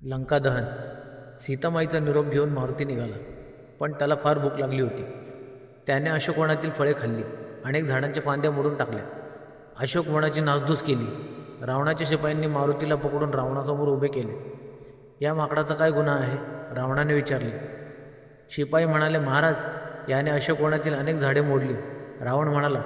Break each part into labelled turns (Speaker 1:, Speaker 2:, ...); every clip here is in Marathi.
Speaker 1: लंका दहन. सीतामाईचा निरोप घेऊन मारुती निघाला, पण त्याला फार भूक लागली होती. त्याने अशोकवनातील फळे खाल्ली, अनेक झाडांच्या फांद्या मोडून टाकल्या, अशोकवनाची नासधूस केली. रावणाच्या शिपायांनी मारुतीला पकडून रावणासमोर उभे केले. या माकडाचा काय गुन्हा आहे, रावणाने विचारले. शिपाई म्हणाले, महाराज, याने अशोकवनातील अनेक झाडे मोडली. रावण म्हणाला,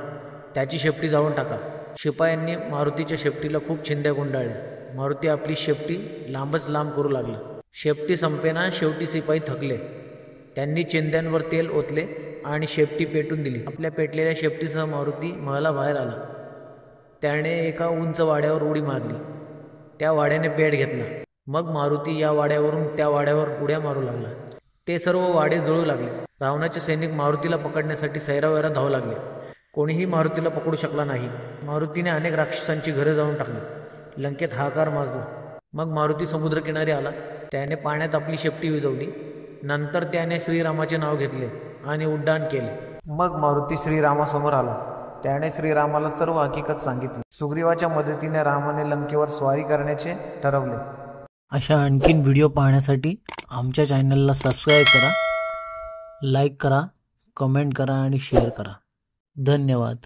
Speaker 1: त्याची शेपटी जाळून टाका. शिपायांनी मारुतीच्या शेपटीला खूप चिंध्या गुंडाळल्या. मारुती आपली शेपटी लांबच लांब करू लागला. शेपटी संपेना. शेवटी शिपाई थकले. त्यांनी चिंध्यांवर तेल ओतले आणि शेपटी पेटून दिली. आपल्या पेटलेल्या शेपटीसह मारुती महलाबाहेर आला. त्याने एका उंच वाड्यावर उडी मारली. त्या वाड्याने पेट घेतला. मग मारुती या वाड्यावरून त्या वाड्यावर उड्या मारू लागला. ते सर्व वाडे जळू लागले. रावणाचे सैनिक मारुतीला पकडण्यासाठी सैरावैरा धावू लागले. कोणीही मारुतीला पकडू शकला नाही. मारुतीने अनेक राक्षसांची घरे जाळून टाकली. लंकेत हाहाकार माजला. मग मारुती समुद्रकिनारी आला. त्याने पाण्यात आपली शेपटी विझवली. नंतर त्याने श्रीरामाचे नाव घेतले आणि उड्डाण केले. मग मारुती श्रीरामासमोर आला. त्याने श्रीरामाला सर्व हकीकत सांगितली. सुग्रीवाच्या मदतीने रामाने लंकेवर स्वारी करण्याचे ठरवले. अशा आणखीन व्हिडिओ पाहण्यासाठी आमच्या चॅनलला सबस्क्राईब करा, लाईक करा, कमेंट करा आणि शेअर करा. धन्यवाद.